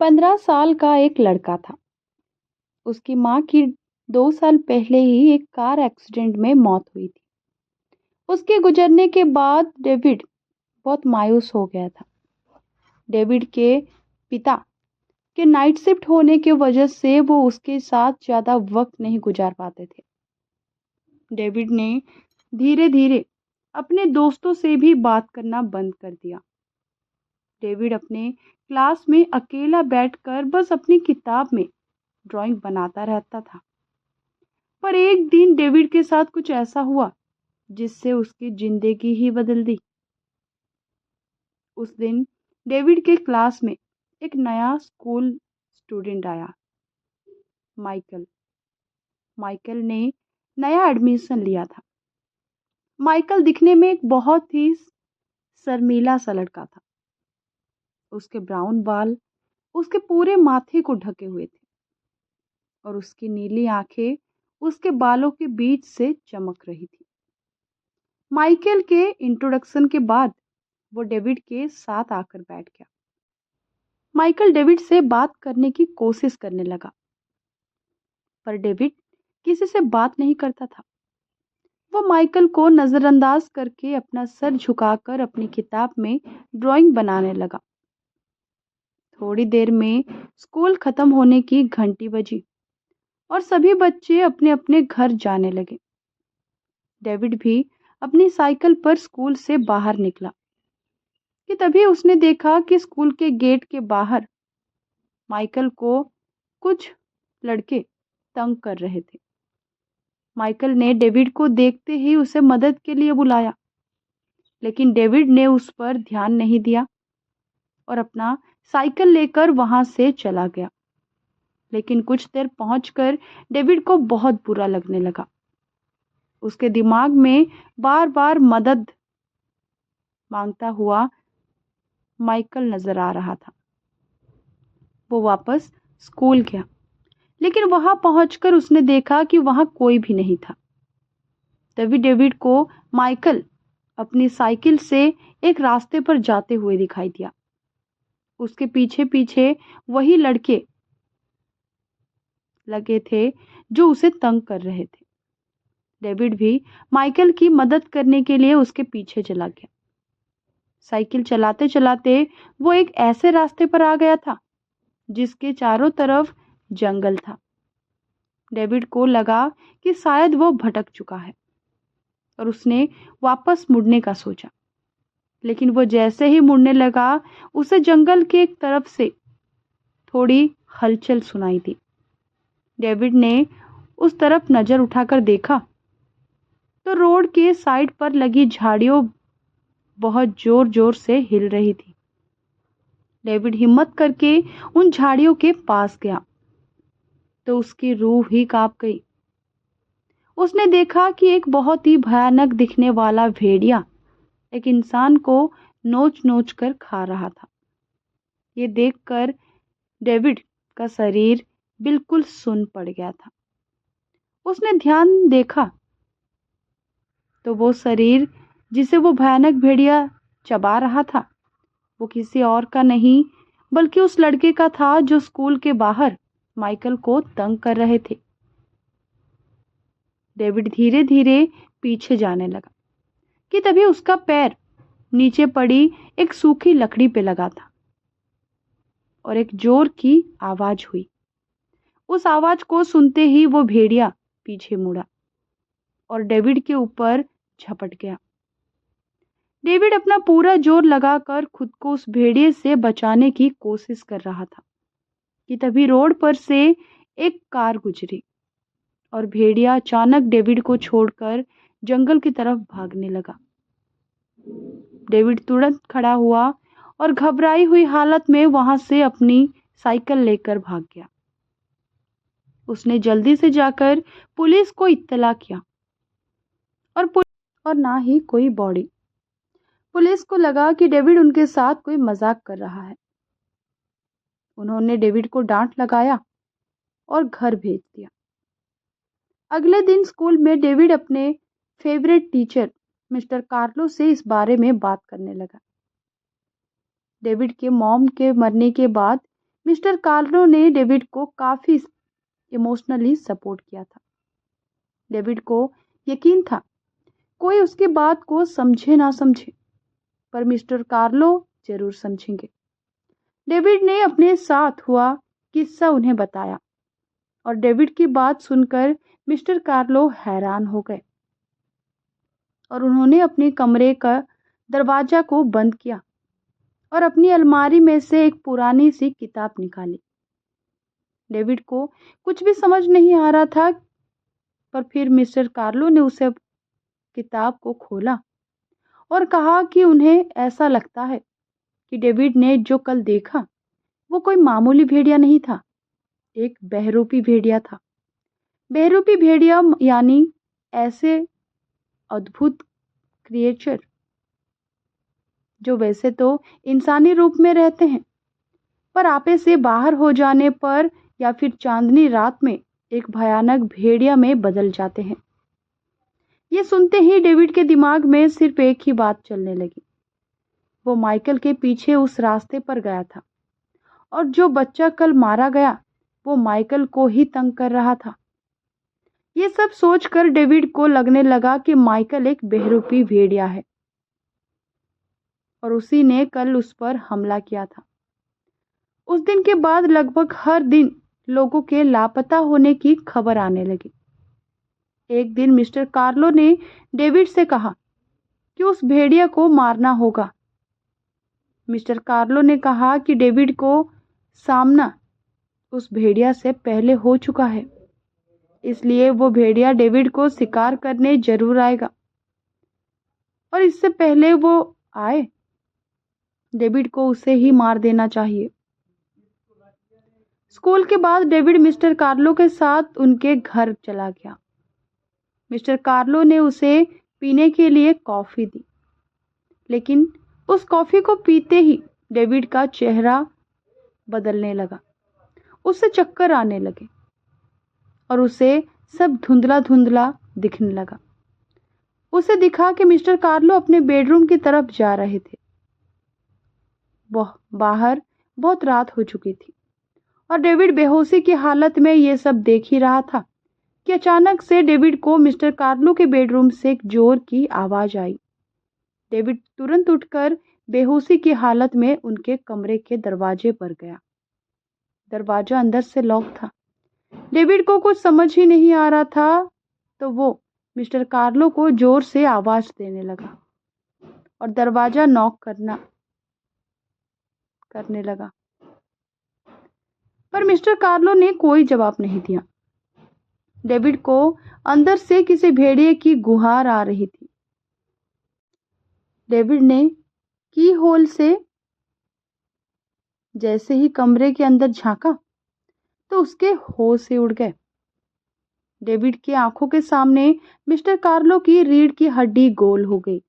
15 साल का एक लड़का था। उसकी माँ की 2 साल पहले ही एक कार एक्सीडेंट में मौत हुई थी। उसके गुजरने के बाद डेविड बहुत मायूस हो गया था। डेविड के पिता के नाइट शिफ्ट होने की वजह से वो उसके साथ ज़्यादा वक्त नहीं गुजार पाते थे। डेविड ने धीरे धीरे अपने दोस्तों से भी बात करना बंद कर दिया। डेविड अपने क्लास में अकेला बैठकर बस अपनी किताब में ड्राइंग बनाता रहता था। पर एक दिन डेविड के साथ कुछ ऐसा हुआ जिससे उसकी जिंदगी ही बदल दी। उस दिन डेविड के क्लास में एक नया स्कूल स्टूडेंट आया, माइकल। माइकल ने नया एडमिशन लिया था। माइकल दिखने में एक बहुत ही शर्मीला सा लड़का था। उसके ब्राउन बाल उसके पूरे माथे को ढके हुए थे और उसकी नीली आंखें उसके बालों के बीच से चमक रही थी। माइकल के इंट्रोडक्शन के बाद वो डेविड के साथ आकर बैठ गया। माइकल डेविड से बात करने की कोशिश करने लगा, पर डेविड किसी से बात नहीं करता था। वो माइकल को नजरअंदाज करके अपना सर झुकाकर अपनी किताब में ड्राइंग बनाने लगा। थोड़ी देर में स्कूल खत्म होने की घंटी बजी और सभी बच्चे अपने अपने घर जाने लगे। डेविड भी अपनी साइकिल पर स्कूल से बाहर निकला कि तभी उसने देखा कि स्कूल के गेट के बाहर माइकल को कुछ लड़के तंग कर रहे थे। माइकल ने डेविड को देखते ही उसे मदद के लिए बुलाया, लेकिन डेविड ने उस पर ध्यान नहीं दिया और अपना साइकिल लेकर वहां से चला गया। लेकिन कुछ देर पहुंचकर डेविड को बहुत बुरा लगने लगा। उसके दिमाग में बार बार मदद मांगता हुआ माइकल नजर आ रहा था। वो वापस स्कूल गया, लेकिन वहां पहुंचकर उसने देखा कि वहां कोई भी नहीं था। तभी डेविड को माइकल अपनी साइकिल से एक रास्ते पर जाते हुए दिखाई दिया। उसके पीछे पीछे वही लड़के लगे थे जो उसे तंग कर रहे थे। डेविड भी माइकल की मदद करने के लिए उसके पीछे चला गया। साइकिल चलाते चलाते वो एक ऐसे रास्ते पर आ गया था जिसके चारों तरफ जंगल था। डेविड को लगा कि शायद वो भटक चुका है और उसने वापस मुड़ने का सोचा, लेकिन वो जैसे ही मुड़ने लगा उसे जंगल के एक तरफ से थोड़ी हलचल सुनाई दी। डेविड ने उस तरफ नजर उठाकर देखा तो रोड के साइड पर लगी झाड़ियों बहुत जोर जोर से हिल रही थी। डेविड हिम्मत करके उन झाड़ियों के पास गया तो उसकी रूह ही कांप गई। उसने देखा कि एक बहुत ही भयानक दिखने वाला भेड़िया एक इंसान को नोच नोच कर खा रहा था। ये देखकर डेविड का शरीर बिल्कुल सुन्न पड़ गया था। उसने ध्यान देखा तो वो शरीर जिसे वो भयानक भेड़िया चबा रहा था वो किसी और का नहीं बल्कि उस लड़के का था जो स्कूल के बाहर माइकल को तंग कर रहे थे। डेविड धीरे धीरे पीछे जाने लगा कि तभी उसका पैर नीचे पड़ी एक सूखी लकड़ी पे लगा था और एक जोर की आवाज हुई। उस आवाज को सुनते ही वो भेड़िया पीछे मुड़ा और डेविड के ऊपर झपट गया। डेविड अपना पूरा जोर लगाकर खुद को उस भेड़िए से बचाने की कोशिश कर रहा था कि तभी रोड पर से एक कार गुजरी और भेड़िया अचानक डेविड को छोड़कर जंगल की तरफ भागने लगा। डेविड तुरंत खड़ा हुआ और घबराई हुई हालत में वहां से अपनी साइकिल लेकर भाग गया। उसने जल्दी से जाकर पुलिस को इत्तला किया और ना ही कोई बॉडी। पुलिस को लगा कि डेविड उनके साथ कोई मजाक कर रहा है। उन्होंने डेविड को डांट लगाया और घर भेज दिया। अगले दिन स्कूल में डेविड अपने फेवरेट टीचर मिस्टर कार्लो से इस बारे में बात करने लगा। डेविड के मॉम के मरने के बाद मिस्टर कार्लो ने डेविड को काफी इमोशनली सपोर्ट किया था। डेविड को यकीन था कोई उसकी बात को समझे ना समझे, पर मिस्टर कार्लो जरूर समझेंगे। डेविड ने अपने साथ हुआ किस्सा उन्हें बताया और डेविड की बात सुनकर मिस्टर कार्लो हैरान हो गए और उन्होंने अपने कमरे का दरवाजा को बंद किया और अपनी अलमारी में से एक पुरानी सी किताब निकाली। डेविड को कुछ भी समझ नहीं आ रहा था, पर फिर मिस्टर कार्लो ने उसे किताब को खोला और कहा कि उन्हें ऐसा लगता है कि डेविड ने जो कल देखा वो कोई मामूली भेड़िया नहीं था, एक बहरूपी भेड़िया था। बहरूपी भेड़िया यानी ऐसे अद्भुत क्रिएचर जो वैसे तो इंसानी रूप में रहते हैं, पर आपे से बाहर हो जाने पर या फिर चांदनी रात में एक भयानक भेड़िया में बदल जाते हैं। ये सुनते ही डेविड के दिमाग में सिर्फ एक ही बात चलने लगी। वो माइकल के पीछे उस रास्ते पर गया था और जो बच्चा कल मारा गया वो माइकल को ही तंग कर रहा था। ये सब सोचकर डेविड को लगने लगा कि माइकल एक बहरूपी भेड़िया है और उसी ने कल उस पर हमला किया था। उस दिन के बाद लगभग हर दिन लोगों के लापता होने की खबर आने लगी। एक दिन मिस्टर कार्लो ने डेविड से कहा कि उस भेड़िया को मारना होगा। मिस्टर कार्लो ने कहा कि डेविड को सामना उस भेड़िया से पहले हो चुका है, इसलिए वो भेड़िया डेविड को शिकार करने जरूर आएगा और इससे पहले वो आए डेविड को उसे ही मार देना चाहिए। स्कूल के बाद डेविड मिस्टर कार्लो के साथ उनके घर चला गया। मिस्टर कार्लो ने उसे पीने के लिए कॉफी दी, लेकिन उस कॉफी को पीते ही डेविड का चेहरा बदलने लगा। उसे चक्कर आने लगे और उसे सब धुंधला धुंधला दिखने लगा। उसे दिखा कि मिस्टर कार्लो अपने बेडरूम की तरफ जा रहे थे। बाहर बहुत रात हो चुकी थी और डेविड बेहोशी की हालत में ये सब देख ही रहा था कि अचानक से डेविड को मिस्टर कार्लो के बेडरूम से एक जोर की आवाज आई। डेविड तुरंत उठकर बेहोशी की हालत में उनके कमरे के दरवाजे पर गया। दरवाजा अंदर से लॉक था। डेविड को कुछ समझ ही नहीं आ रहा था, तो वो मिस्टर कार्लो को जोर से आवाज देने लगा और दरवाजा नॉक करने लगा, पर मिस्टर कार्लो ने कोई जवाब नहीं दिया। डेविड को अंदर से किसी भेड़िए की गुहार आ रही थी। डेविड ने की होल से जैसे ही कमरे के अंदर झांका तो उसके होश से उड़ गए। डेविड की आंखों के सामने मिस्टर कार्लो की रीढ़ की हड्डी गोल हो गई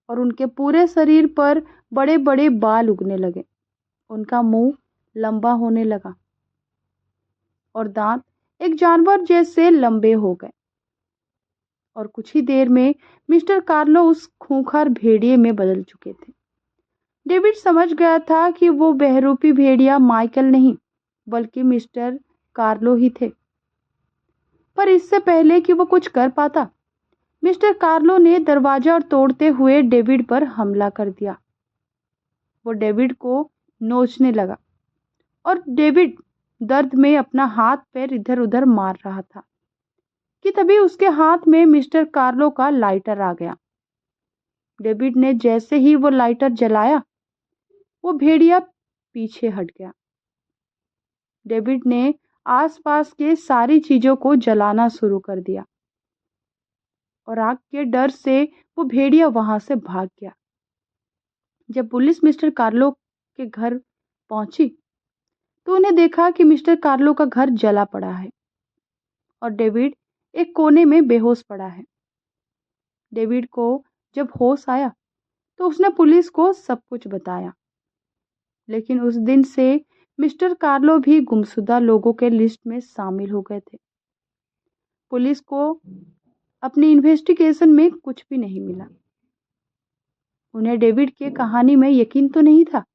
और उनके पूरे शरीर पर बड़े बड़े बाल उगने लगे। उनका मुंह लंबा होने लगा और दांत एक जानवर जैसे लंबे हो गए और कुछ ही देर में मिस्टर कार्लो उस खूंखार भेड़िए में बदल चुके थे। डेविड समझ गया था कि वो बहरूपी भेड़िया माइकल नहीं बल्कि मिस्टर कार्लो ही थे, पर इससे पहले कि वो कुछ कर पाता, मिस्टर कार्लो ने दरवाजा तोड़ते हुए डेविड पर हमला कर दिया। वो डेविड को नोचने लगा और डेविड दर्द में अपना हाथ पैर इधर उधर मार रहा था कि तभी उसके हाथ में मिस्टर कार्लो का लाइटर आ गया। डेविड ने जैसे ही वो लाइटर जलाया, वो भेड़िया पीछे हट गया। डेविड ने आसपास के सारी चीजों को जलाना शुरू कर दिया और आग के डर से वो भेड़िया वहां से भाग गया। जब पुलिस मिस्टर कार्लो के घर पहुंची तो उन्हें देखा कि मिस्टर कार्लो का घर जला पड़ा है और डेविड एक कोने में बेहोश पड़ा है। डेविड को जब होश आया तो उसने पुलिस को सब कुछ बताया, लेकिन उस दिन से मिस्टर कार्लो भी गुमशुदा लोगों के लिस्ट में शामिल हो गए थे। पुलिस को अपनी इन्वेस्टिगेशन में कुछ भी नहीं मिला। उन्हें डेविड के कहानी में यकीन तो नहीं था,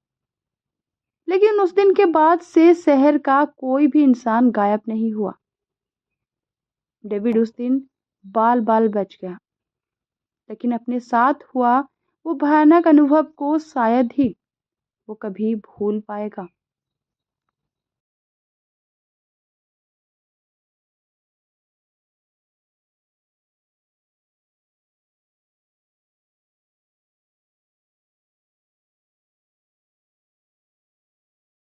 लेकिन उस दिन के बाद से शहर का कोई भी इंसान गायब नहीं हुआ। डेविड उस दिन बाल बाल बच गया, लेकिन अपने साथ हुआ वो भयानक अनुभव को शायद ही वो कभी भूल पाएगा।